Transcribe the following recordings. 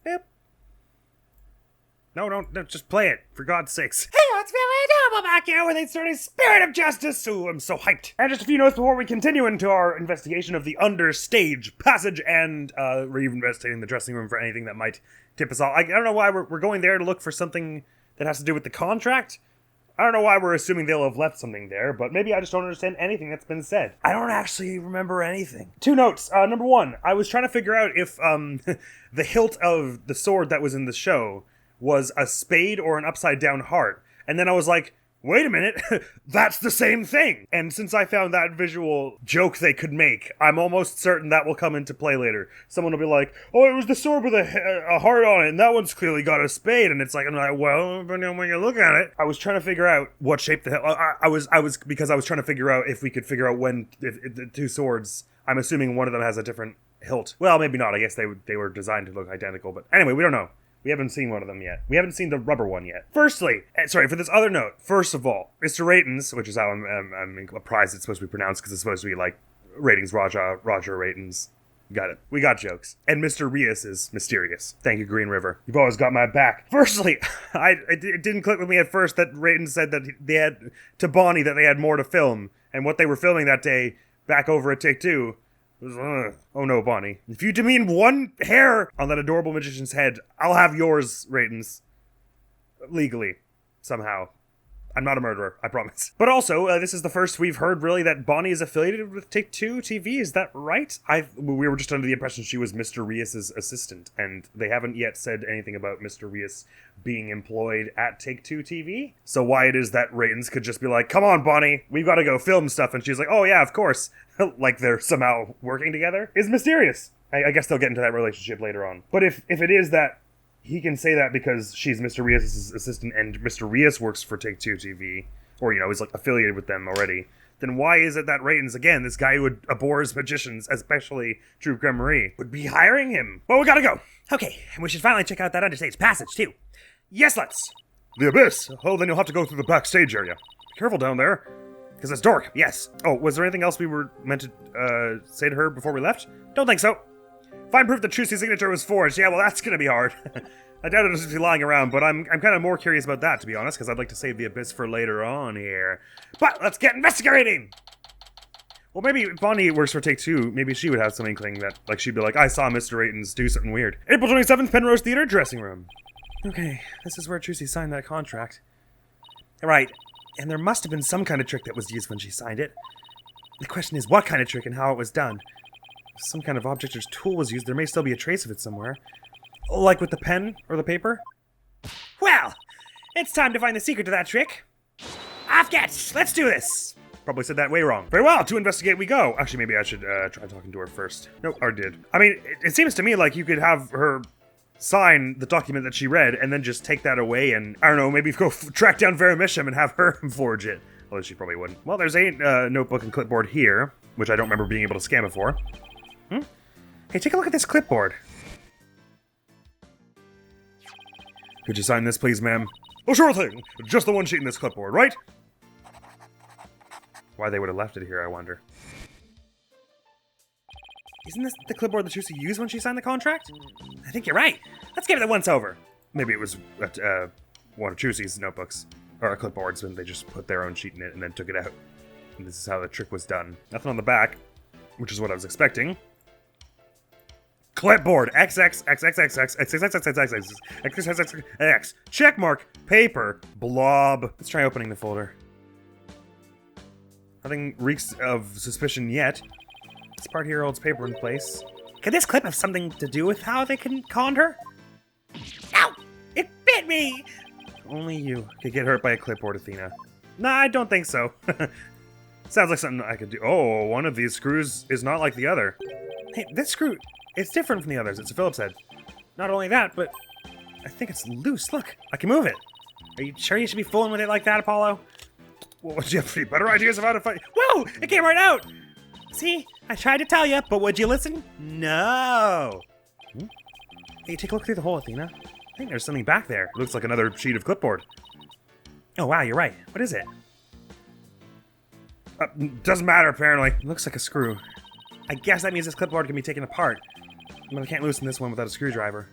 Boop. No, just play it, for God's sakes. Hey, it's Billy Double back here with a sort of spirit of justice. So I'm so hyped. And just a few notes before we continue into our investigation of the understage passage, and we're even investigating the dressing room for anything that might tip us off. I don't know why we're going there to look for something that has to do with the contract. I don't know why we're assuming they'll have left something there, but maybe I just don't understand anything that's been said. I don't actually remember anything. 2 notes. Number 1, I was trying to figure out if the hilt of the sword that was in the show was a spade or an upside-down heart. And then I was like, wait a minute, that's the same thing. And since I found that visual joke they could make, I'm almost certain that will come into play later. Someone will be like, oh, it was the sword with a heart on it, and that one's clearly got a spade. And it's like, I'm like, well, when you look at it, I was trying to figure out what shape the hell. I was trying to figure out if we could figure out when if the 2 swords. I'm assuming one of them has a different hilt. Well, maybe not. I guess they were designed to look identical. But anyway, we don't know. We haven't seen one of them yet. We haven't seen the rubber one yet. Firstly, for this other note, first of all, Mr. Ratings, which is how I'm surprised it's supposed to be pronounced, because it's supposed to be like Ratings Roger Ratings. Got it. We got jokes. And Mr. Rias is mysterious. Thank you, Green River. You've always got my back. Firstly, it didn't click with me at first that Ratings said that they had, to Bonny, that they had more to film. And what they were filming that day, back over at Take-Two, oh no, Bonny. If you demean one hair on that adorable magician's head, I'll have yours, Ratings. Legally. Somehow. I'm not a murderer, I promise. But also, this is the first we've heard, really, that Bonny is affiliated with Take-Two TV. Is that right? We were just under the impression she was Mr. Rias' assistant, and they haven't yet said anything about Mr. Rias being employed at Take-Two TV. So why it is that Ratings could just be like, come on, Bonny, we've got to go film stuff, and she's like, oh yeah, of course. Like they're somehow working together, is mysterious. I guess they'll get into that relationship later on. But if it is that he can say that because she's Mr. Rias' assistant and Mr. Rias works for Take-Two TV, or, is like affiliated with them already, then why is it that Ratings, again, this guy who abhors magicians, especially Drew Gregory, would be hiring him? Well, we gotta go. Okay, and we should finally check out that understage passage, too. Yes, let's. The Abyss? Oh, then you'll have to go through the backstage area. Be careful down there. Because it's dark. Yes. Oh, was there anything else we were meant to say to her before we left? Don't think so. Find proof that Trucy's signature was forged. Yeah, well, that's going to be hard. I doubt it'll just be lying around, but I'm kind of more curious about that, to be honest, because I'd like to save the Abyss for later on here. But let's get investigating! Well, maybe if Bonny works for Take-Two, maybe she would have some inkling that, like, she'd be like, I saw Mr. Ratings do something weird. April 27th, Penrose Theater, dressing room. Okay, this is where Trucy signed that contract. Right. And there must have been some kind of trick that was used when she signed it. The question is what kind of trick and how it was done. If some kind of object or tool was used, there may still be a trace of it somewhere. Like with the pen or the paper? Well, it's time to find the secret to that trick. Off get! Let's do this! Probably said that way wrong. Very well, to investigate we go. Actually, maybe I should try talking to her first. Nope, or did. I mean, it seems to me like you could have her sign the document that she read, and then just take that away and, I don't know, maybe go track down Veramisham and have her forge it. Although she probably wouldn't. Well, there's a notebook and clipboard here, which I don't remember being able to scan before. Hey, take a look at this clipboard. Could you sign this, please, ma'am? Oh, sure thing. Just the one sheet in this clipboard, right? Why they would have left it here, I wonder. Isn't this the clipboard that Trucy used when she signed the contract? I think you're right. Let's give it a once-over. Maybe it was one of Trucy's notebooks. Or clipboards, and they just put their own sheet in it and then took it out. And this is how the trick was done. Nothing on the back, which is what I was expecting. Clipboard! XXXXXXXXXXXXXX. Check mark. Paper. Blob. Let's try opening the folder. Nothing reeks of suspicion yet. This part here holds paper in place. Could this clip have something to do with how they conned her? Ow! It bit me! Only you could get hurt by a clipboard, Athena. Nah, I don't think so. Sounds like something I could do. Oh, one of these screws is not like the other. Hey, this screw, it's different from the others. It's a Phillips head. Not only that, but I think it's loose. Look, I can move it. Are you sure you should be fooling with it like that, Apollo? Well, do you have any better ideas of how to fight? Whoa! It came right out! See? I tried to tell you, but would you listen? No! Hey, take a look through the hole, Athena. I think there's something back there. It looks like another sheet of clipboard. Oh, wow, you're right. What is it? Doesn't matter, apparently. It looks like a screw. I guess that means this clipboard can be taken apart. But I can't loosen this one without a screwdriver.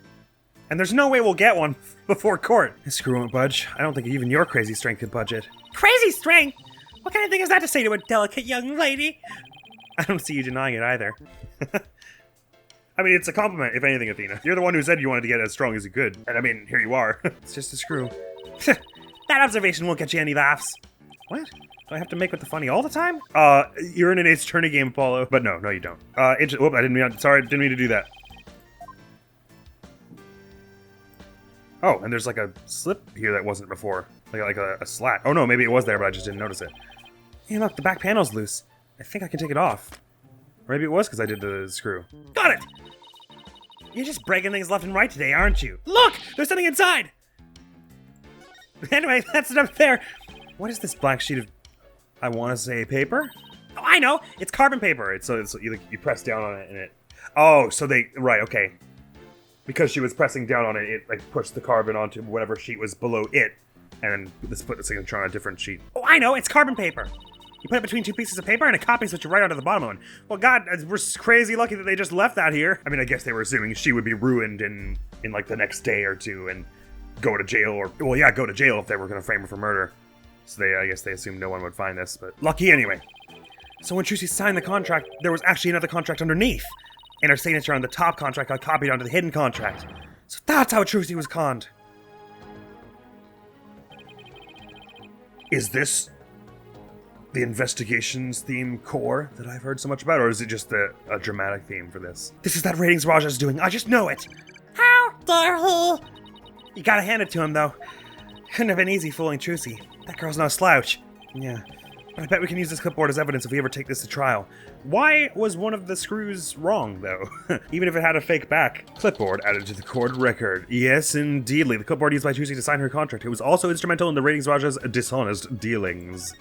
And there's no way we'll get one before court. This screw won't budge. I don't think even your crazy strength could budge it. Crazy strength? What kind of thing is that to say to a delicate young lady? I don't see you denying it either. I mean, it's a compliment, if anything, Athena. You're the one who said you wanted to get as strong as you could. And I mean, here you are. It's just a screw. That observation won't get you any laughs. What? Do I have to make with the funny all the time? You're in an Ace Attorney game, Apollo. But no, you don't. Whoop, I didn't mean to do that. Oh, and there's like a slip here that wasn't before. Like a slat. Oh no, maybe it was there, but I just didn't notice it. Hey look, the back panel's loose. I think I can take it off. Or maybe it was because I did the screw. Got it! You're just breaking things left and right today, aren't you? Look! There's something inside! Anyway, that's it up there. What is this black sheet of... I want to say paper? Oh, I know! It's carbon paper. It's you press down on it and it... Oh, so they... Right, okay. Because she was pressing down on it, it like pushed the carbon onto whatever sheet was below it. And this put the signature on a different sheet. Oh, I know! It's carbon paper. You put it between two pieces of paper and it copies what you write onto the bottom one. Well, God, we're crazy lucky that they just left that here. I mean, I guess they were assuming she would be ruined in like the next day or two and go to jail or... Well, yeah, go to jail if they were going to frame her for murder. So I guess they assumed no one would find this, but lucky anyway. So when Trucy signed the contract, there was actually another contract underneath. And her signature on the top contract got copied onto the hidden contract. So that's how Trucy was conned. Is this the investigations theme core that I've heard so much about, or is it just a dramatic theme for this? This is that ratings Raja's doing. I just know it. How dare he? You gotta hand it to him, though. Couldn't have been easy fooling Trucy. That girl's no slouch. Yeah. But I bet we can use this clipboard as evidence if we ever take this to trial. Why was one of the screws wrong, though? Even if it had a fake back. Clipboard added to the court record. Yes, indeedly. The clipboard used by Trucy to sign her contract. It was also instrumental in the ratings Raja's dishonest dealings.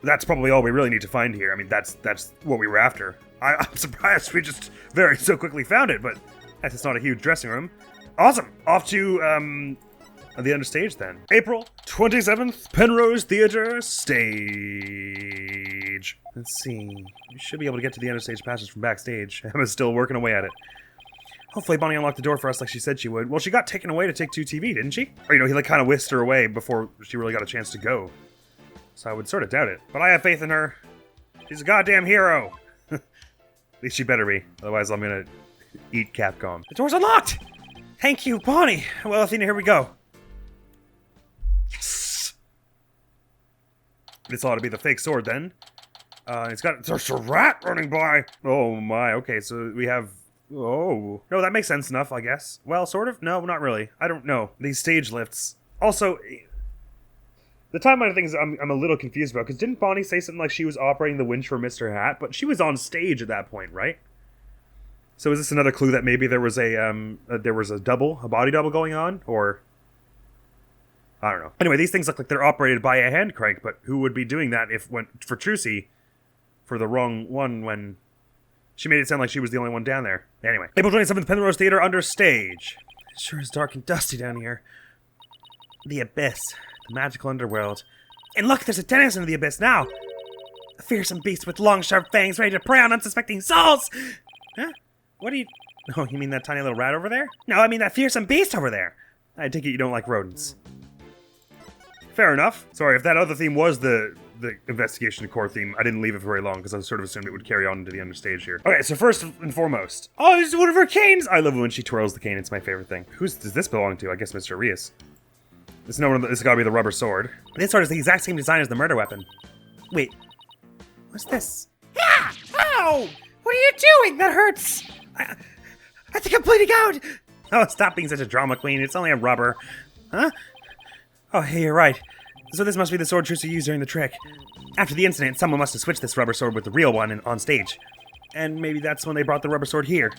That's probably all we really need to find here. I mean, that's what we were after. I'm surprised we just so quickly found it, but that's not a huge dressing room. Awesome! Off to, the understage then. April 27th, Penrose Theatre stage. Let's see. We should be able to get to the understage passage from backstage. Emma's still working away at it. Hopefully Bonny unlocked the door for us like she said she would. Well, she got taken away to Take-Two TV, didn't she? Or, he kind of whisked her away before she really got a chance to go. So I would sort of doubt it. But I have faith in her. She's a goddamn hero. At least she better be. Otherwise, I'm gonna eat Capcom. The door's unlocked! Thank you, Bonny. Well, Athena, here we go. Yes! This ought to be the fake sword, then. There's a rat running by! Oh my, okay, so we have... Oh. No, that makes sense enough, I guess. Well, sort of? No, not really. I don't know. These stage lifts. Also, the timeline of things I'm a little confused about, because didn't Bonny say something like she was operating the winch for Mr. Hat? But she was on stage at that point, right? So is this another clue that maybe there was a body double going on? Or... I don't know. Anyway, these things look like they're operated by a hand crank, but who would be doing that for Trucy for the wrong one when... She made it sound like she was the only one down there. Anyway. April 27th, Penrose Theatre understage. It sure is dark and dusty down here. The Abyss. The magical underworld. And look, there's a dentist in the Abyss now! A fearsome beast with long, sharp fangs ready to prey on unsuspecting souls! Huh? What do you... Oh, you mean that tiny little rat over there? No, I mean that fearsome beast over there! I take it you don't like rodents. Fair enough. Sorry, if that other theme was the investigation core theme, I didn't leave it for very long because I sort of assumed it would carry on into the understage here. Okay, so first and foremost. Oh, this is one of her canes! I love it when she twirls the cane, it's my favorite thing. Does this belong to? I guess Mr. Rios. This has gotta be the rubber sword. This sword is the exact same design as the murder weapon. Wait. What's this? Ah! Ow! What are you doing? That hurts! I think I'm bleeding out! Oh, stop being such a drama queen. It's only a rubber. Huh? Oh, hey, you're right. So this must be the sword Trucy used during the trick. After the incident, someone must have switched this rubber sword with the real one on stage. And maybe that's when they brought the rubber sword here.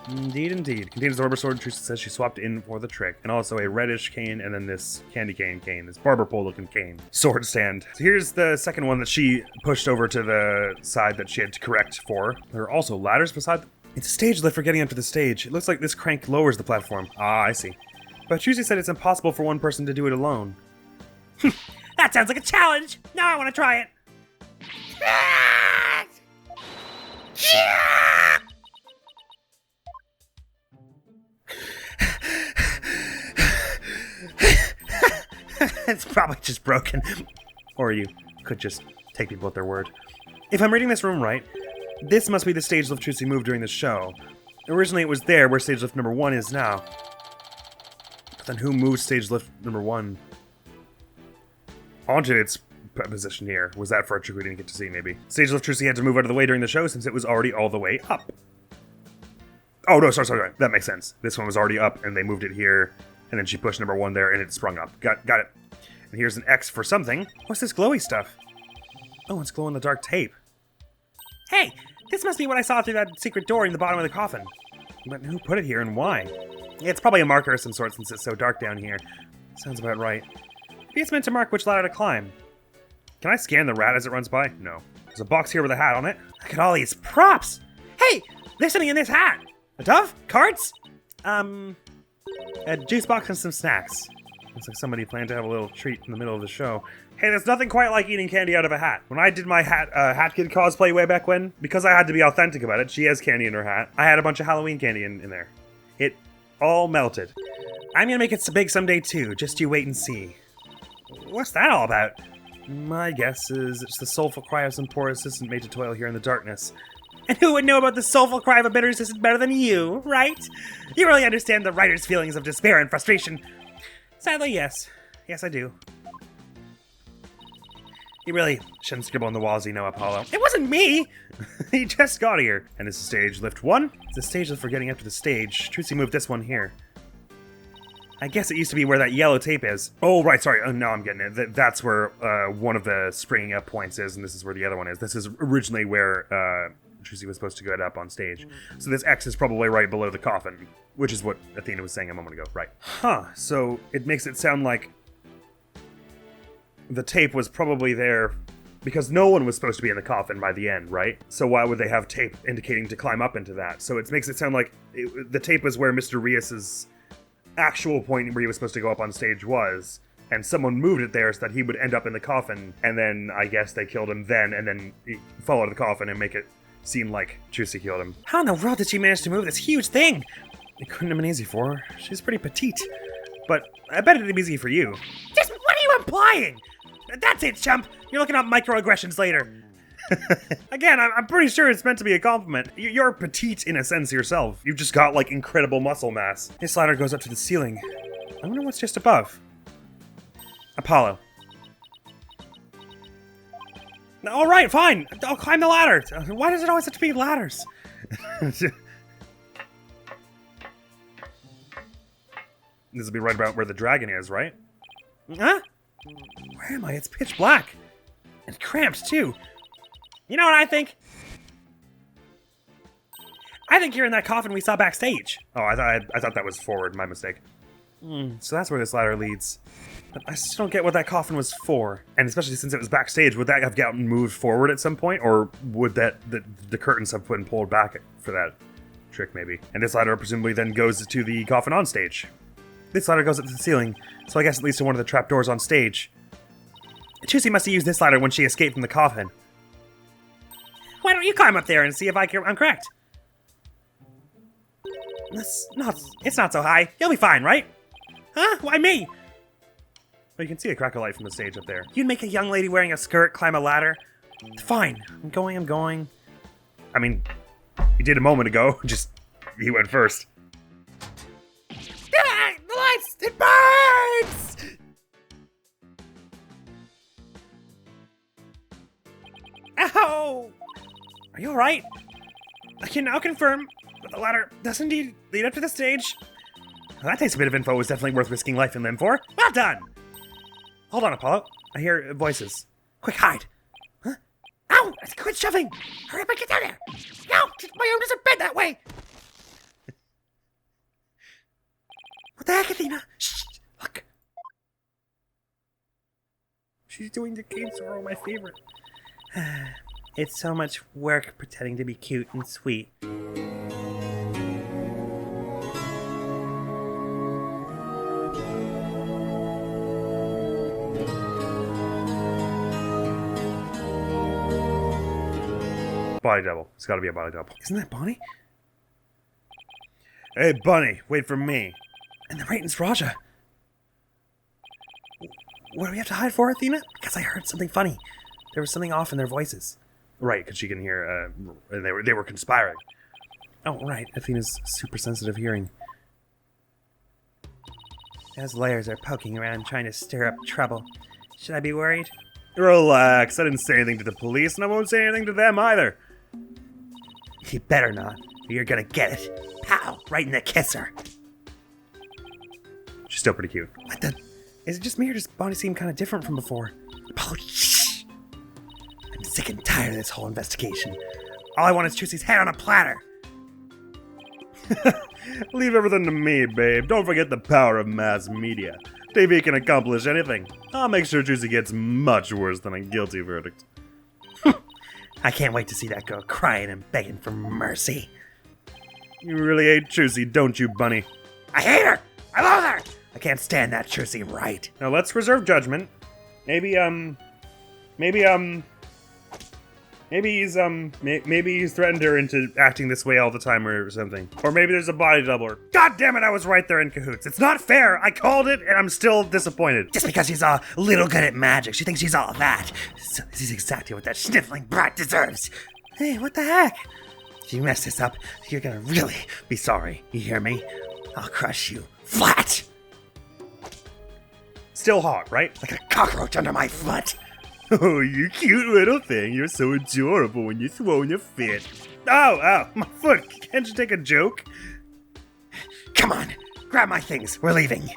Indeed, indeed. Contains the rubber sword Trucy says she swapped in for the trick. And also a reddish cane and then this candy cane, this barber pole looking cane. Sword stand. So here's the second one that she pushed over to the side that she had to correct for. There are also ladders beside them. It's a stage lift for getting up to the stage. It looks like this crank lowers the platform. Ah, I see. But Trucy said it's impossible for one person to do it alone. That sounds like a challenge! Now I want to try it! It's probably just broken. Or you could just take people at their word. If I'm reading this room right, this must be the stage lift Trucy moved during the show. Originally it was there where stage lift number 1 is now. But then who moved stage lift number 1 onto its position here? Was that for a trick we didn't get to see, maybe? Stage lift Trucy had to move out of the way during the show since it was already all the way up. Oh, no, sorry. That makes sense. This one was already up, and they moved it here, and then she pushed number 1 there, and it sprung up. Got it. And here's an X for something. What's this glowy stuff? Oh, it's glow-in-the-dark tape. Hey, this must be what I saw through that secret door in the bottom of the coffin. But who put it here and why? It's probably a marker of some sort since it's so dark down here. Sounds about right. Maybe it's meant to mark which ladder to climb. Can I scan the rat as it runs by? No. There's a box here with a hat on it. Look at all these props! Hey! There's something in this hat! A dove? Cards? A juice box and some snacks. Looks like somebody planned to have a little treat in the middle of the show. Hey, there's nothing quite like eating candy out of a hat. When I did my hat kid cosplay way back when, because I had to be authentic about it, she has candy in her hat. I had a bunch of Halloween candy in there. It all melted. I'm gonna make it so big someday too, just you wait and see. What's that all about? My guess is it's the soulful cry of some poor assistant made to toil here in the darkness. And who would know about the soulful cry of a bitter assistant better than you, right? You really understand the writer's feelings of despair and frustration. Sadly, yes. Yes, I do. You really shouldn't scribble on the walls, you know, Apollo. It wasn't me! He just got here. And this is stage lift 1. It's the stage lift for getting up to the stage. Trucy moved this one here. I guess it used to be where that yellow tape is. Oh, right, sorry. Oh, no, I'm getting it. That's where one of the springing up points is, and this is where the other one is. This is originally where Trucy was supposed to get up on stage. So this X is probably right below the coffin, which is what Athena was saying a moment ago. Right. Huh, so it makes it sound like the tape was probably there because no one was supposed to be in the coffin by the end, right? So why would they have tape indicating to climb up into that? So it makes it sound like the tape was where Mr. Rias's actual point where he was supposed to go up on stage was, and someone moved it there so that he would end up in the coffin, and then I guess they killed him then, and then he fall out of the coffin and make it seem like Trucy killed him. How in the world did she manage to move this huge thing? It couldn't have been easy for her. She's pretty petite. But I bet it'd be easy for you. Just what are you implying? That's it, chump. You're looking up microaggressions later. Again, I'm pretty sure it's meant to be a compliment. You're petite in a sense yourself. You've just got, like, incredible muscle mass. This ladder goes up to the ceiling. I wonder what's just above. Apollo. All right, fine. I'll climb the ladder. Why does it always have to be ladders? This will be right about where the dragon is, right? Huh? Where am I? It's pitch black. And cramped, too. You know what I think? I think you're in that coffin we saw backstage. Oh, I thought that was forward. My mistake. So that's where this ladder leads. But I just don't get what that coffin was for. And especially since it was backstage, would that have gotten moved forward at some point? Or would the curtains have been pulled back for that trick, maybe? And this ladder presumably then goes to the coffin on stage. This ladder goes up to the ceiling, so I guess it leads to one of the trapdoors on stage. Trucy must have used this ladder when she escaped from the coffin. Why don't you climb up there and see if I'm correct? It's not so high. You'll be fine, right? Huh? Why me? Well, you can see a crack of light from the stage up there. You'd make a young lady wearing a skirt climb a ladder? Fine. I'm going. I mean, you did a moment ago. Just, he went first. Ah, the lights! It burns! Ow! Are you alright? I can now confirm that the ladder does indeed lead up to the stage. Well, that takes a bit of info. Was definitely worth risking life and limb for. Well done! Hold on, Apollo. I hear voices. Quick, hide! Huh? Ow! Quit shoving! Hurry up and get down there! No! My arm doesn't bend that way! What the heck, Athena? Shh! Look! She's doing the cane sorrow, my favorite. It's so much work pretending to be cute and sweet. Body double. It's gotta be a body double. Isn't that Bonny? Hey, Bonny, wait for me. And the Wright and Raja. What do we have to hide for, Athena? Because I heard something funny. There was something off in their voices. Right, because she can hear, and they were conspiring. Oh, right. Athena's super sensitive hearing. Those lawyers are poking around trying to stir up trouble. Should I be worried? Relax, I didn't say anything to the police, and I won't say anything to them either. You better not, or you're gonna get it. Pow! Right in the kisser. She's still pretty cute. What the? Is it just me, or does Bonny seem kind of different from before? Oh, shh! I'm sick and tired of this whole investigation. All I want is Trucy's head on a platter. Leave everything to me, babe. Don't forget the power of mass media. TV can accomplish anything. I'll make sure Trucy gets much worse than a guilty verdict. I can't wait to see that girl crying and begging for mercy. You really hate Trucy, don't you, Bonny? I hate her! I loathe her! I can't stand that Trucy Wright. Now let's reserve judgment. Maybe he's threatened her into acting this way all the time or something. Or maybe there's a body doubler. God damn it, I was right there in cahoots. It's not fair. I called it and I'm still disappointed. Just because she's a little good at magic, she thinks she's all that. So this is exactly what that sniffling brat deserves. Hey, what the heck? If you mess this up, you're gonna really be sorry. You hear me? I'll crush you flat. Still hot, right? Like a cockroach under my foot. Oh, you cute little thing. You're so adorable when you're throwing a fit. Ow, my foot. Can't you take a joke? Come on, grab my things. We're leaving.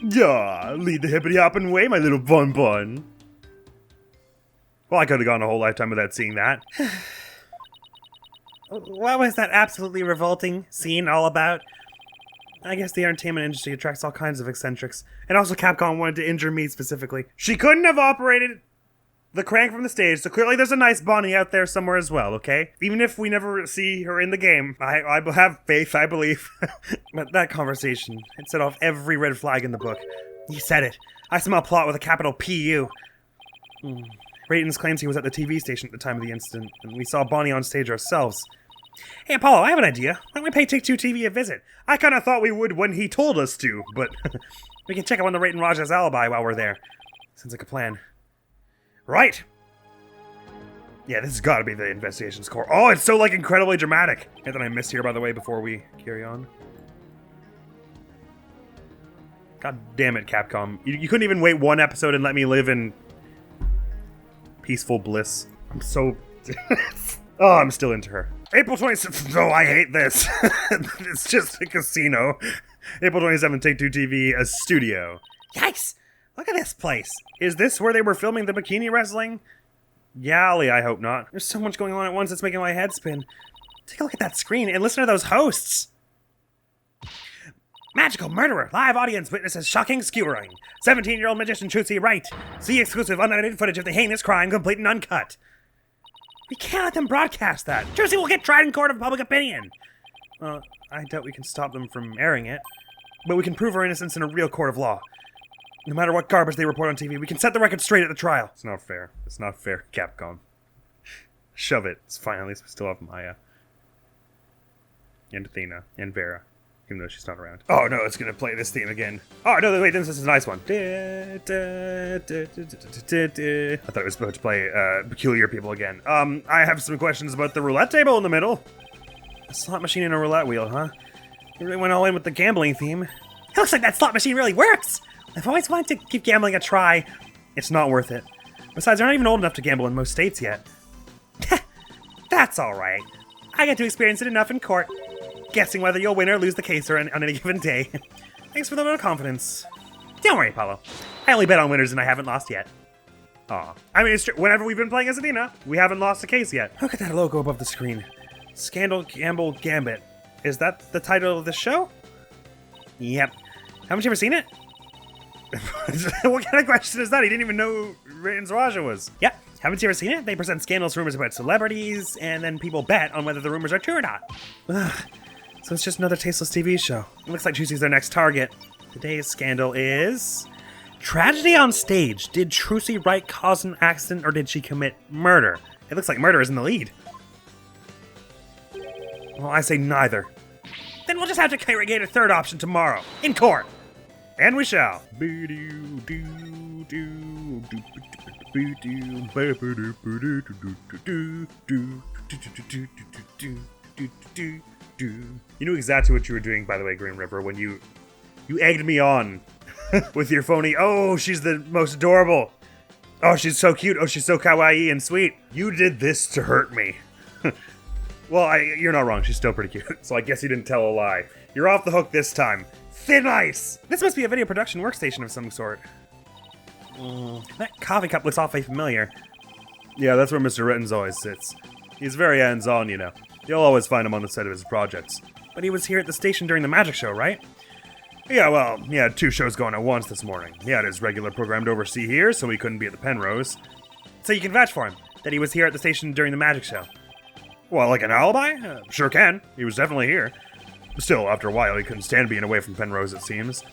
Yeah, lead the hippity-hopping way, my little bonbon. Well, I could have gone a whole lifetime without seeing that. What was that absolutely revolting scene all about? I guess the entertainment industry attracts all kinds of eccentrics. And also Capcom wanted to injure me specifically. She couldn't have operated the crank from the stage, so clearly there's a nice Bonny out there somewhere as well, okay? Even if we never see her in the game, I have faith, I believe. But that conversation, it set off every red flag in the book. You said it. I smell plot with a capital P-U. Raytons claims he was at the TV station at the time of the incident, and we saw Bonny on stage ourselves. Hey, Apollo, I have an idea. Why don't we pay Take-Two TV a visit? I kind of thought we would when he told us to, but we can check up on the Wright and Raja's alibi while we're there. Sounds like a plan. Right. Yeah, this has got to be the investigation's core. Oh, it's so, like, incredibly dramatic. Anything I missed here, by the way, before we carry on? God damn it, Capcom. You couldn't even wait one episode and let me live in peaceful bliss. I'm so... Oh, I'm still into her. April 27th. Oh, I hate this. It's just a casino. April 27th, Take-Two TV, a studio. Yikes! Look at this place. Is this where they were filming the bikini wrestling? Golly, I hope not. There's so much going on at once, it's making my head spin. Take a look at that screen and listen to those hosts. Magical murderer. Live audience witnesses shocking skewering. 17-year-old magician Trucy Wright. See exclusive unedited footage of the heinous crime, complete and uncut. We can't let them broadcast that. Trucy will get tried in court of public opinion. I doubt we can stop them from airing it. But we can prove her innocence in a real court of law. No matter what garbage they report on TV, we can set the record straight at the trial. It's not fair. It's not fair, Capcom. Shove it. It's fine. At least we still have Maya. And Athena. And Vera. Even though she's not around. Oh, no, it's going to play this theme again. Oh, no, wait, this is a nice one. I thought it was supposed to play Peculiar People again. I have some questions about the roulette table in the middle. A slot machine and a roulette wheel, huh? You really went all in with the gambling theme. It looks like that slot machine really works! I've always wanted to give gambling a try. It's not worth it. Besides, they're not even old enough to gamble in most states yet. That's alright. I get to experience it enough in court. Guessing whether you'll win or lose the case on any given day. Thanks for the vote of confidence. Don't worry, Apollo. I only bet on winners and I haven't lost yet. Aw. I mean, it's true. Whenever we've been playing as Athena, we haven't lost a case yet. Look at that logo above the screen. Scandal, Gamble, Gambit. Is that the title of the show? Yep. Haven't you ever seen it? What kind of question is that? He didn't even know who Raytons Raja was. Yep. Haven't you ever seen it? They present scandalous rumors about celebrities, and then people bet on whether the rumors are true or not. Ugh. So it's just another tasteless TV show. It looks like Trucy's their next target. Today's scandal is... Tragedy on stage. Did Trucy Wright cause an accident or did she commit murder? It looks like murder is in the lead. Well, I say neither. Then we'll just have to irrigate a third option tomorrow. In court. And we shall. You knew exactly what you were doing, by the way, Green River, when you egged me on with your phony, oh, she's the most adorable. Oh, she's so cute. Oh, she's so kawaii and sweet. You did this to hurt me. Well, you're not wrong. She's still pretty cute. So I guess you didn't tell a lie. You're off the hook this time. Thin ice! This must be a video production workstation of some sort. That coffee cup looks awfully familiar. Yeah, that's where Mr. Ritten's always sits. He's very hands-on, you know. You'll always find him on the set of his projects. But he was here at the station during the magic show, right? Yeah, well, he had 2 shows going at once this morning. He had his regular program to oversee here, so he couldn't be at the Penrose. So you can vouch for him, that he was here at the station during the magic show. Well, like an alibi? Sure can. He was definitely here. Still, after a while, he couldn't stand being away from Penrose, it seems.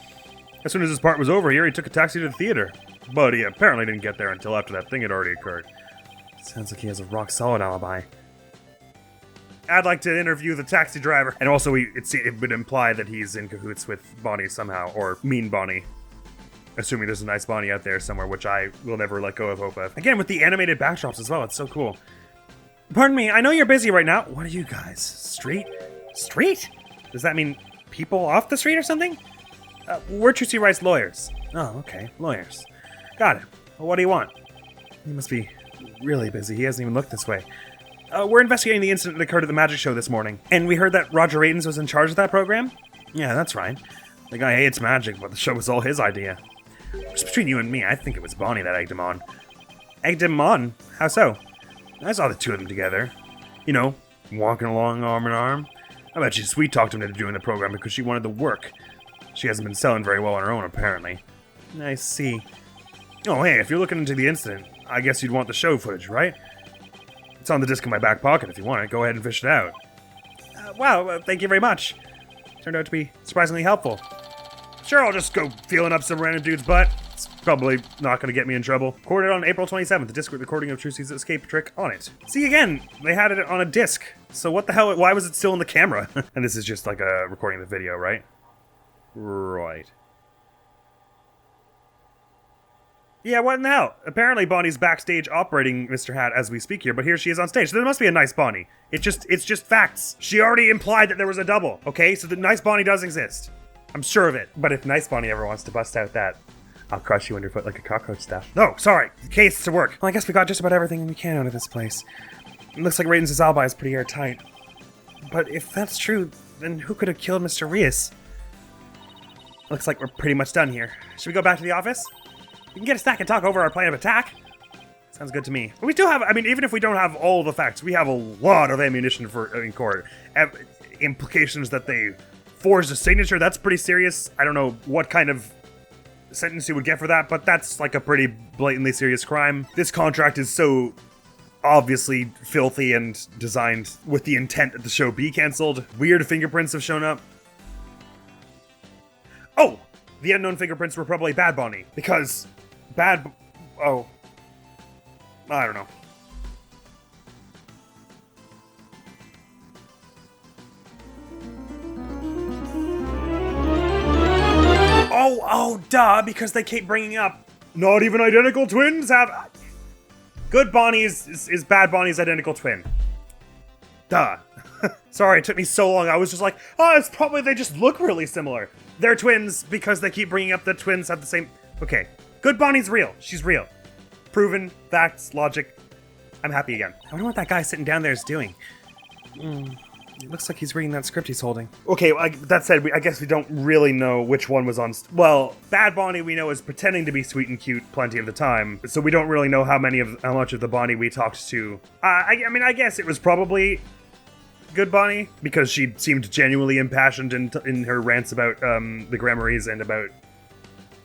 As soon as his part was over here, he took a taxi to the theater. But he apparently didn't get there until after that thing had already occurred. Sounds like he has a rock-solid alibi. I'd like to interview the taxi driver. And also, it would imply that he's in cahoots with Bonny somehow, or mean Bonny. Assuming there's a nice Bonny out there somewhere, which I will never let go of hope of. Again, with the animated backdrops as well, it's so cool. Pardon me, I know you're busy right now. What are you guys? Street? Street? Does that mean people off the street or something? We're Trucy Wright's lawyers. Oh, okay, lawyers. Got it. Well, what do you want? He must be really busy. He hasn't even looked this way. We're investigating the incident that occurred at the magic show this morning. And we heard that Roger Aitons was in charge of that program? Yeah, that's right. The guy hates magic, but the show was all his idea. Just between you and me, I think it was Bonny that egged him on. Egged him on? How so? I saw the 2 of them together. You know, walking along arm in arm. I bet she sweet-talked him into doing the program because she wanted the work. She hasn't been selling very well on her own, apparently. I see. Oh, hey, if you're looking into the incident, I guess you'd want the show footage, right? It's on the disc in my back pocket if you want it. Go ahead and fish it out. Wow, thank you very much. Turned out to be surprisingly helpful. Sure, I'll just go feeling up some random dude's butt. It's probably not going to get me in trouble. Recorded on April 27th, the disc with recording of Trucy's escape trick on it. See, again, they had it on a disc. So what the hell, why was it still in the camera? And this is just like a recording of the video, right? Right. Yeah, what in the hell? Apparently Bonny's backstage operating Mr. Hat as we speak here, but here she is on stage. So there must be a nice Bonny. It's just facts. She already implied that there was a double, okay? So the nice Bonny does exist. I'm sure of it. But if nice Bonny ever wants to bust out that I'll crush you underfoot like a cockroach stuff. No, sorry. The case to work. Well, I guess we got just about everything we can out of this place. It looks like Raiden's alibi is pretty airtight. But if that's true, then who could have killed Mr. Rias? Looks like we're pretty much done here. Should we go back to the office? We can get a snack and talk over our plan of attack. Sounds good to me. But we still have, I mean, even if we don't have all the facts, we have a lot of ammunition for in court. Implications that they forged a signature, that's pretty serious. I don't know what kind of sentence you would get for that, but that's like a pretty blatantly serious crime. This contract is so obviously filthy and designed with the intent that the show be cancelled. Weird fingerprints have shown up. Oh! The unknown fingerprints were probably Bad Bonny, because oh. I don't know. Oh, duh, because they keep bringing up not even identical twins have... Good Bonny is Bad Bonny's identical twin. Duh. Sorry, it took me so long. I was just like, oh, it's probably they just look really similar. They're twins because they keep bringing up the twins have the same... Okay. Good Bonny's real. She's real. Proven. Facts. Logic. I'm happy again. I wonder what that guy sitting down there is doing. It looks like he's reading that script he's holding. Okay, well, that said, I guess we don't really know which one was on... Well, Bad Bonny we know is pretending to be sweet and cute plenty of the time, so we don't really know how much of the Bonny we talked to. I mean, I guess it was probably Good Bonny, because she seemed genuinely impassioned in her rants about the Gramarys and about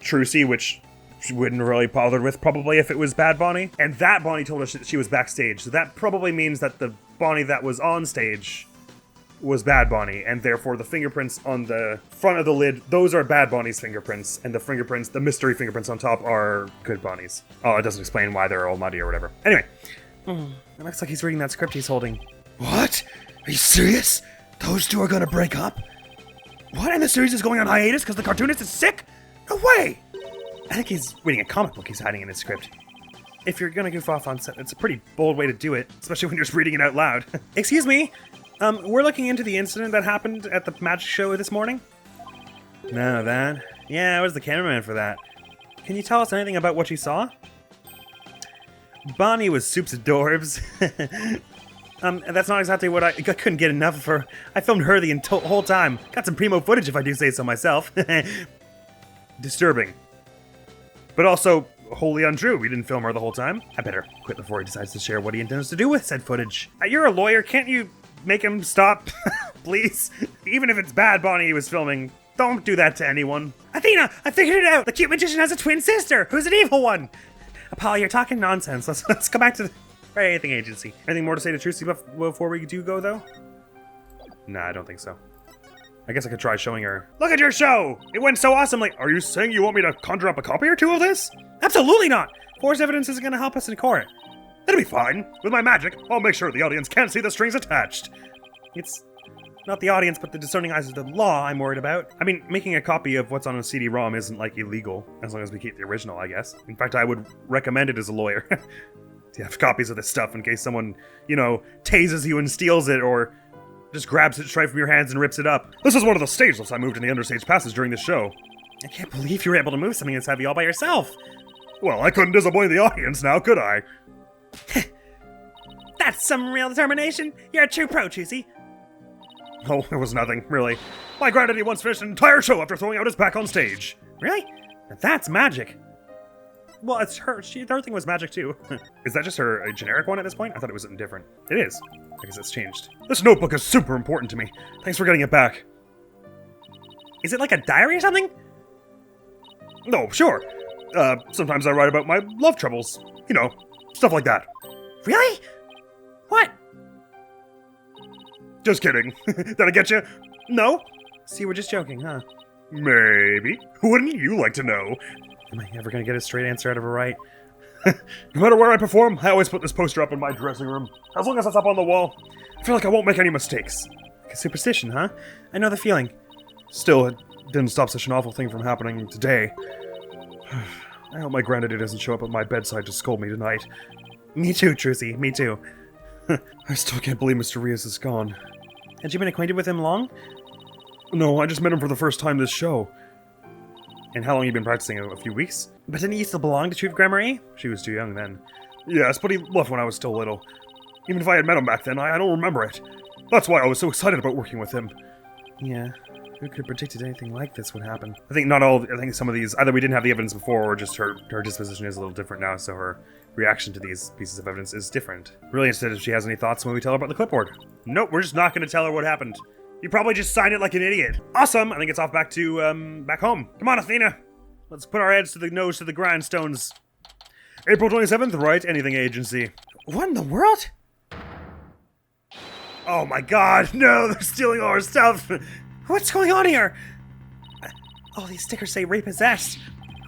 Trucy, which she wouldn't have really bothered with probably if it was Bad Bonny. And that Bonny told us that she was backstage, so that probably means that the Bonny that was on stage was Bad Bonny, and therefore the fingerprints on the front of the lid, those are Bad Bonny's fingerprints, and the mystery fingerprints on top are Good Bonny's. Oh, it doesn't explain why they're all muddy or whatever. Anyway, it looks like he's reading that script he's holding. What? Are you serious? Those two are gonna break up? What? And the series is going on hiatus because the cartoonist is sick? No way! I think he's reading a comic book he's hiding in his script. If you're gonna goof off on set, it's a pretty bold way to do it, especially when you're just reading it out loud. Excuse me? We're looking into the incident that happened at the magic show this morning. No, that? Yeah, I was the cameraman for that. Can you tell us anything about what you saw? Bonny was soups adorbs. That's not exactly what I couldn't get enough of her. I filmed her the whole time. Got some primo footage if I do say so myself. Disturbing. But also wholly untrue. We didn't film her the whole time. I better quit before he decides to share what he intends to do with said footage. You're a lawyer. Can't you make him stop? Please? Even if it's bad Bonny was filming, don't do that to anyone. Athena! I figured it out! The cute magician has a twin sister! Who's an evil one? Apollo, you're talking nonsense. Let's go back to the rating agency. Anything more to say to Trucy before we do go, though? Nah, I don't think so. I guess I could try showing her. Look at your show! It went so awesomely! Are you saying you want me to conjure up a copy or two of this? Absolutely not! Forced evidence isn't gonna help us in court. That'll be fine. With my magic, I'll make sure the audience can't see the strings attached. It's not the audience, but the discerning eyes of the law I'm worried about. I mean, making a copy of what's on a CD-ROM isn't, like, illegal, as long as we keep the original, I guess. In fact, I would recommend it as a lawyer. To have copies of this stuff in case someone, you know, tases you and steals it, or just grabs it straight from your hands and rips it up. This is one of the stage lifts I moved in the understage passage during this show. I can't believe you were able to move something this heavy all by yourself. Well, I couldn't disappoint the audience now, could I? That's some real determination. You're a true pro, Trucy. Oh, it was nothing, really. My granddaddy once finished an entire show after throwing out his back on stage. Really? That's magic. Well, it's her. Her thing was magic, too. Is that just a generic one at this point? I thought it was something different. It is. I guess it's changed. This notebook is super important to me. Thanks for getting it back. Is it like a diary or something? No, sure. Sometimes I write about my love troubles. You know, stuff like that. Really? What? Just kidding. Did I get you? No? See, we're just joking, huh? Maybe. Wouldn't you like to know? Am I ever gonna get a straight answer out of her, Wright? No matter where I perform, I always put this poster up in my dressing room. As long as it's up on the wall, I feel like I won't make any mistakes. Like a superstition, huh? I know the feeling. Still, it didn't stop such an awful thing from happening today. I hope my granddaddy doesn't show up at my bedside to scold me tonight. Me too, Trucy. Me too. I still can't believe Mr. Rios is gone. Had you been acquainted with him long? No, I just met him for the first time this show. And how long have you been practicing? A few weeks? But didn't he still belong to Chief Grammar E? She was too young then. Yes, but he left when I was still little. Even if I had met him back then, I don't remember it. That's why I was so excited about working with him. Yeah, who could have predicted anything like this would happen? I think some of these, either we didn't have the evidence before, or just her disposition is a little different now, so her reaction to these pieces of evidence is different. Really interested if she has any thoughts when we tell her about the clipboard. Nope, we're just not going to tell her what happened. You probably just signed it like an idiot. Awesome! I think it's off back to, back home. Come on, Athena! Let's put our heads to the nose to the grindstones. April 27th, Wright, anything agency. What in the world? Oh my god, no, they're stealing all our stuff! What's going on here? Oh, these stickers say repossessed.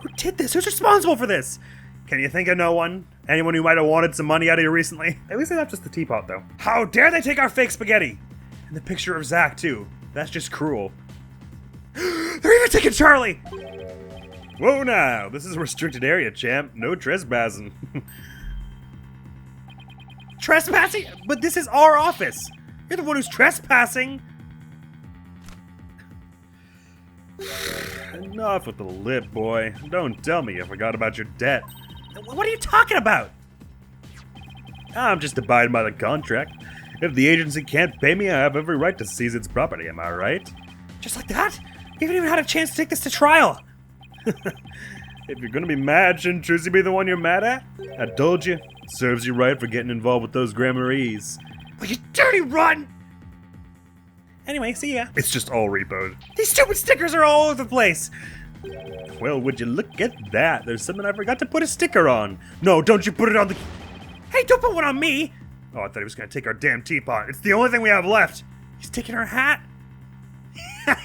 Who did this? Who's responsible for this? Can you think of no one? Anyone who might have wanted some money out of you recently? At least they left just the teapot, though. How dare they take our fake spaghetti? And the picture of Zach, too. That's just cruel. They're even taking Charlie! Whoa now, this is a restricted area, champ. No trespassing. Trespassing? But this is our office. You're the one who's trespassing. Enough with the lip, boy. Don't tell me you forgot about your debt. What are you talking about? I'm just abiding by the contract. If the agency can't pay me, I have every right to seize its property, am I right? Just like that? You haven't even had a chance to take this to trial. If you're gonna be mad, shouldn't Trucy be the one you're mad at? I told you. It serves you right for getting involved with those grammarees. Well, you dirty rotten! Anyway, see ya. It's just all repoed. These stupid stickers are all over the place. Well, would you look at that? There's something I forgot to put a sticker on. No, don't you put it on the... Hey, don't put one on me! Oh, I thought he was gonna take our damn teapot. It's the only thing we have left. He's taking our hat.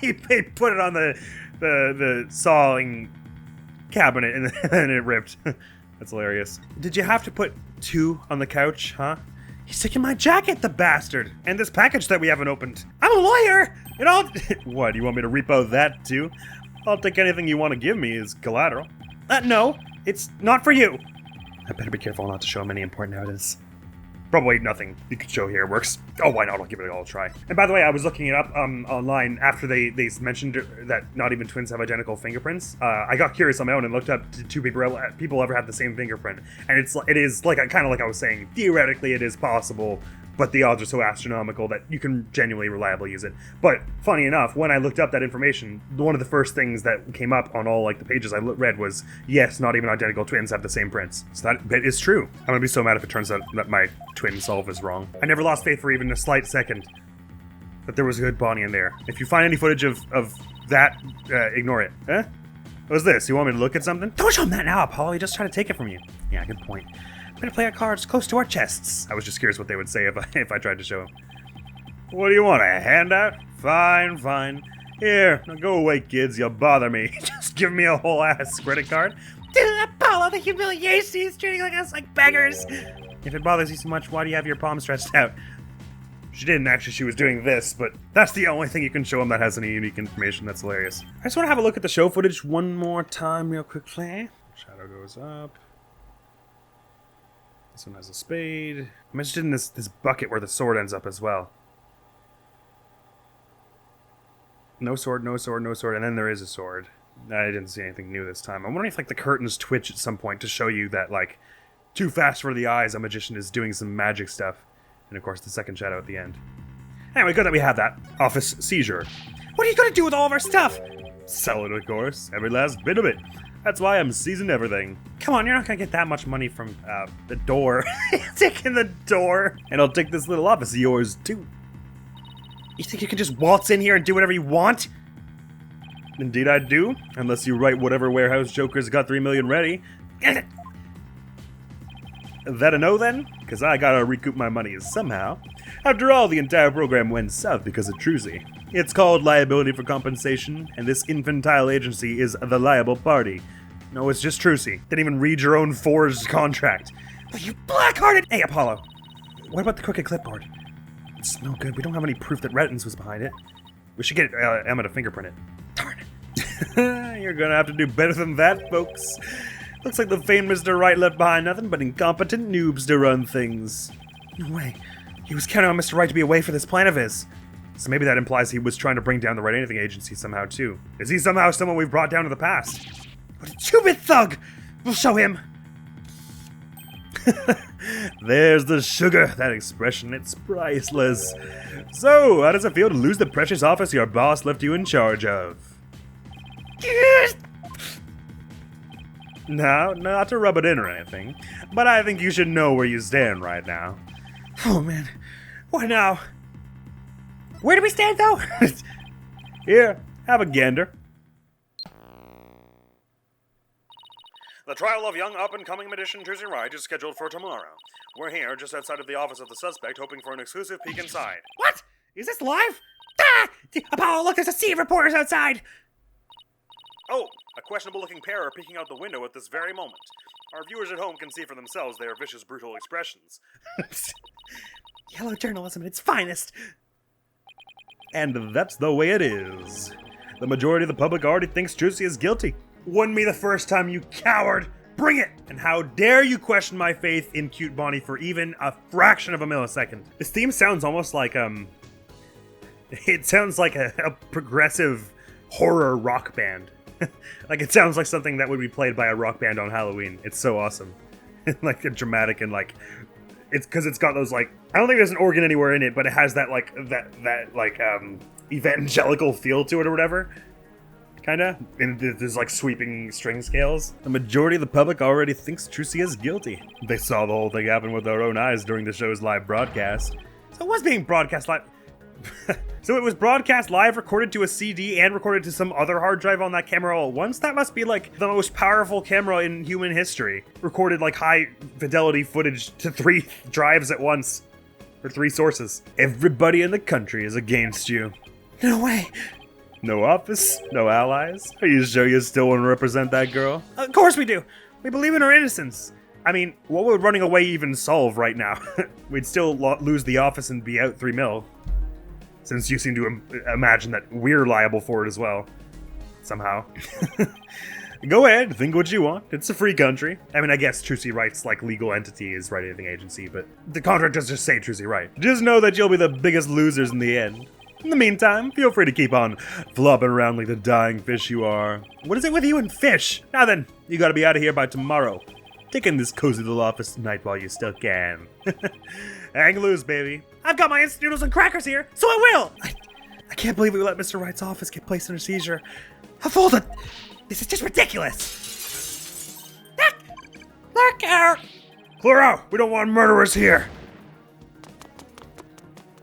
He put it on the sawing cabinet and then it ripped. That's hilarious. Did you have to put 2 on the couch, huh? He's taking my jacket, the bastard! And this package that we haven't opened. I'm a lawyer! You know... What, you want me to repo that too? I'll take anything you want to give me as collateral. No, it's not for you. I better be careful not to show him any important evidence. Probably nothing you could show here works. Oh, why not? I'll give it all a try. And by the way, I was looking it up online after they mentioned that not even twins have identical fingerprints. I got curious on my own and looked up to two people ever have the same fingerprint, and it is like kind of like I was saying. Theoretically, it is possible, but the odds are so astronomical that you can genuinely reliably use it. But funny enough, when I looked up that information, one of the first things that came up on all like the pages I read was, yes, not even identical twins have the same prints. So that is true. I'm gonna be so mad if it turns out that my twin solve is wrong. I never lost faith for even a slight second that there was a good Bonny in there. If you find any footage of that, ignore it. Huh? What's this? You want me to look at something? Don't show him that now, Apollo. He just tried to take it from you. Yeah, good point. We're gonna play our cards close to our chests. I was just curious what they would say if I tried to show them. What do you want, a handout? Fine. Here, now go away, kids. You'll bother me. Just give me a whole ass credit card. Apollo, the humiliation. He's treating us like beggars. If it bothers you so much, why do you have your palms stretched out? She didn't actually. She was doing this, but that's the only thing you can show him that has any unique information. That's hilarious. I just want to have a look at the show footage one more time real quickly. Shadow goes up. This one has a spade. I'm interested in this bucket where the sword ends up as well. No sword, and then there is a sword. I didn't see anything new this time. I'm wondering if like the curtains twitch at some point to show you that like too fast for the eyes, a magician is doing some magic stuff. And of course the second shadow at the end. Anyway, good that we have that. Office seizure. What are you gonna do with all of our stuff? Sell it, of course. Every last bit of it. That's why I'm seizing everything. Come on, you're not gonna get that much money from the door. Taking the door. And I'll take this little office of yours, too. You think you can just waltz in here and do whatever you want? Indeed I do. Unless you write whatever warehouse joker's got 3 million ready. That a no, then? Because I gotta recoup my money somehow. After all, the entire program went south because of Trucy. It's called liability for compensation, and this infantile agency is the liable party. No, it's just Trucy. Didn't even read your own forged contract. But you black-hearted— Hey, Apollo, what about the crooked clipboard? It's no good. We don't have any proof that Rettins was behind it. We should get Emma to fingerprint it. Darn it. You're gonna have to do better than that, folks. Looks like the famed Mr. Wright left behind nothing but incompetent noobs to run things. No way. He was counting on Mr. Wright to be away for this plan of his. So maybe that implies he was trying to bring down the Wright Anything Agency somehow, too. Is he somehow someone we've brought down in the past? What a two-bit thug! We'll show him! There's the sugar, that expression, it's priceless. So, how does it feel to lose the precious office your boss left you in charge of? Now, not to rub it in or anything, but I think you should know where you stand right now. Oh man, what now? Where do we stand though? Here, have a gander. The trial of young up-and-coming magician Trucy Wright is scheduled for tomorrow. We're here, just outside of the office of the suspect, hoping for an exclusive peek inside. What? Is this live? Ah! Apollo, look, there's a sea of reporters outside! Oh, a questionable-looking pair are peeking out the window at this very moment. Our viewers at home can see for themselves their vicious, brutal expressions. Yellow journalism at its finest. And that's the way it is. The majority of the public already thinks Trucy is guilty. Wouldn't be the first time, you coward! Bring it! And how dare you question my faith in cute Bonny for even a fraction of a millisecond? This theme sounds almost like, it sounds like a progressive horror rock band. Like, it sounds like something that would be played by a rock band on Halloween. It's so awesome. Like, dramatic and, like, it's because it's got those, like, I don't think there's an organ anywhere in it, but it has that, like, evangelical feel to it or whatever. Kinda. And there's, like, sweeping string scales. The majority of the public already thinks Trucy is guilty. They saw the whole thing happen with their own eyes during the show's live broadcast. So it was being broadcast live. So it was broadcast live, recorded to a CD, and recorded to some other hard drive on that camera all at once? That must be, like, the most powerful camera in human history. Recorded, like, high-fidelity footage to 3 drives at once. Or 3 sources. Everybody in the country is against you. No way. No office? No allies? Are you sure you still want to represent that girl? Of course we do. We believe in her innocence. I mean, what would running away even solve right now? We'd still lose the office and be out 3 mil. Since you seem to imagine that we're liable for it as well. somehow. Go ahead, think what you want. It's a free country. I mean, I guess Trucy Wright's like legal entity is Wright Anything Agency, but the contract does just say Trucy Wright. Just know that you'll be the biggest losers in the end. In the meantime, feel free to keep on flopping around like the dying fish you are. What is it with you and fish? Now then, you gotta be out of here by tomorrow. Take in this cozy little office tonight while you still can. Hang loose, baby. I've got my instant noodles and crackers here, so I will! I can't believe we let Mr. Wright's office get placed under seizure. I've folded. This is just ridiculous. Look out! Clear out! We don't want murderers here.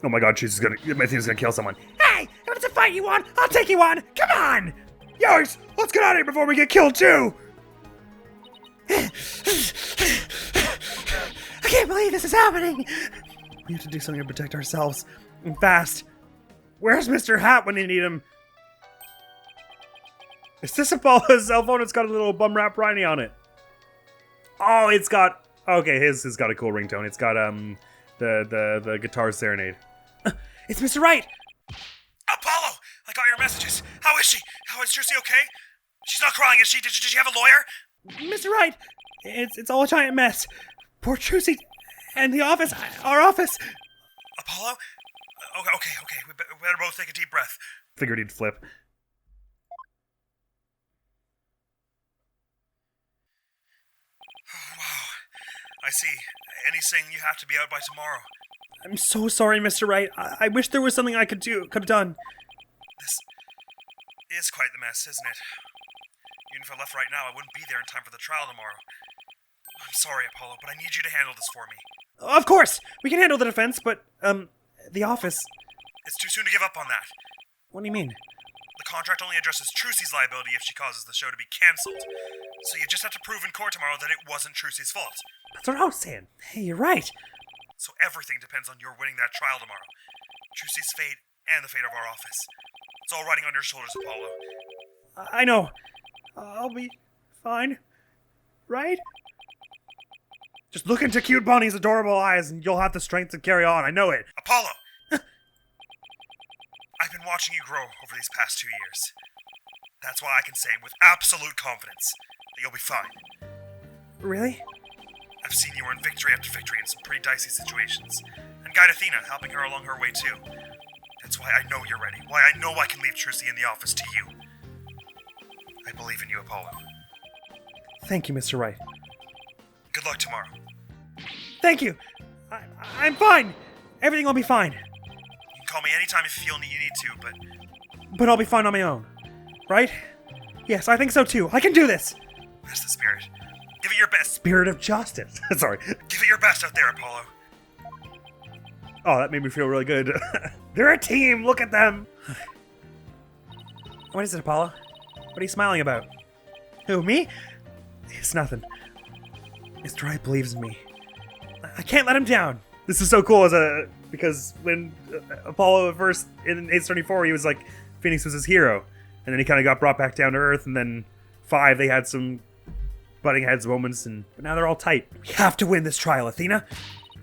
Oh my god, she's gonna. Athena's gonna kill someone. Hey! If it's a fight you want, I'll take you on! Come on! Yikes! Let's get out of here before we get killed too! I can't believe this is happening! We have to do something to protect ourselves. And fast. Where's Mr. Hat when you need him? Is this Apollo's cell phone? It's got a little bum rap Riney on it. Oh, it's got... Okay, his has got a cool ringtone. It's got, the guitar serenade. It's Mr. Wright! Apollo! I got your messages. How is she? How is Trucy okay? She's not crying, is she? Did she have a lawyer? Mr. Wright! It's all a giant mess. Poor Trucy and the office, our office. Apollo? Okay. We better both take a deep breath. Figured he'd flip. Wow. I see. And he's saying you have to be out by tomorrow. I'm so sorry, Mr. Wright. I wish there was something I could have done. This is quite the mess, isn't it? Even if I left right now, I wouldn't be there in time for the trial tomorrow. I'm sorry, Apollo, but I need you to handle this for me. Of course! We can handle the defense, but, the office... It's too soon to give up on that. What do you mean? The contract only addresses Trucy's liability if she causes the show to be cancelled. So you just have to prove in court tomorrow that it wasn't Trucy's fault. That's what I was saying. Hey, you're right. So everything depends on your winning that trial tomorrow. Trucy's fate and the fate of our office. It's all riding on your shoulders, Apollo. I know. I'll be fine. Right? Just look into cute Bonny's adorable eyes and you'll have the strength to carry on. I know it. Apollo! I've been watching you grow over these past 2 years. That's why I can say with absolute confidence that you'll be fine. Really? I've seen you earn victory after victory in some pretty dicey situations, and guide Athena, helping her along her way too. That's why I know you're ready, why I know I can leave Trucy in the office to you. I believe in you, Apollo. Thank you, Mr. Wright. Good luck tomorrow. Thank you! I'm fine! Everything will be fine. You can call me anytime if you feel you need to, but I'll be fine on my own. Right? Yes, I think so too. I can do this! That's the spirit. Give it your best. Spirit of justice. Sorry. Give it your best out there, Apollo. Oh, that made me feel really good. They're a team! Look at them! What is it, Apollo? What are you smiling about? Who, me? It's nothing. Mr. Wright believes in me. I can't let him down. This is so cool because when Apollo at first in Age 34, he was like, Phoenix was his hero. And then he kind of got brought back down to Earth, and then 5, they had some butting heads moments, but now they're all tight. We have to win this trial, Athena.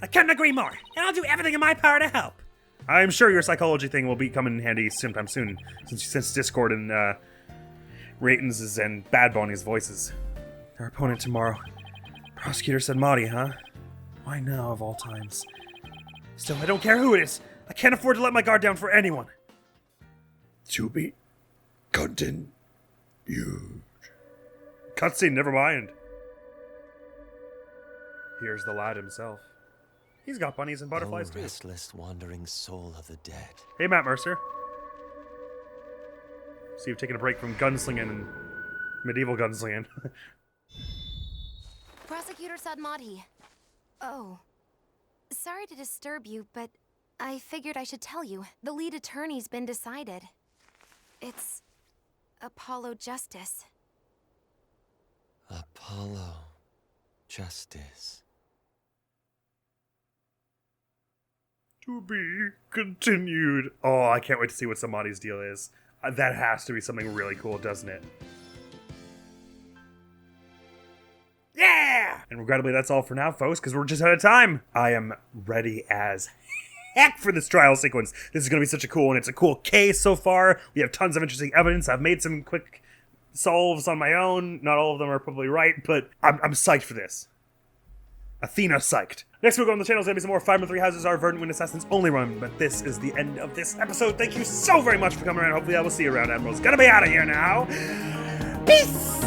I couldn't agree more, and I'll do everything in my power to help. I'm sure your psychology thing will be coming in handy sometime soon, since Discord and Rayton's and Bad Bonny's voices. Our opponent tomorrow. Prosecutor said Mahdi, huh? Why now, of all times? Still, I don't care who it is. I can't afford to let my guard down for anyone. To be continued. Cutscene, never mind. Here's the lad himself. He's got bunnies and butterflies too. Restless, wandering soul of the dead. Hey, Matt Mercer. See, you've taken a break from gunslinging and medieval gunslinging. Prosecutor Sadmati. Oh. Sorry to disturb you, but I figured I should tell you. The lead attorney's been decided. It's Apollo Justice. Apollo Justice. To be continued. Oh, I can't wait to see what somebody's deal is. That has to be something really cool, doesn't it? Yeah! And regrettably, that's all for now, folks, because we're just out of time. I am ready as heck for this trial sequence. This is going to be such a cool one. It's a cool case so far. We have tons of interesting evidence. I've made some quick solves on my own. Not all of them are probably right, but I'm psyched for this. Athena psyched. Next week on the channel is going to be some more 5-3 Houses Are Verdant Wind Assassins only run, but this is the end of this episode. Thank you so very much for coming around. Hopefully I will see you around. Admiral's gonna be out of here now. Peace!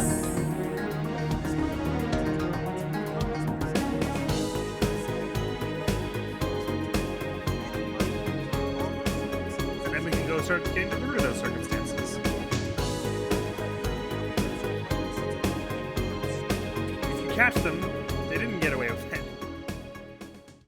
And then we can go start getting to the root of those circumstances. If you catch them,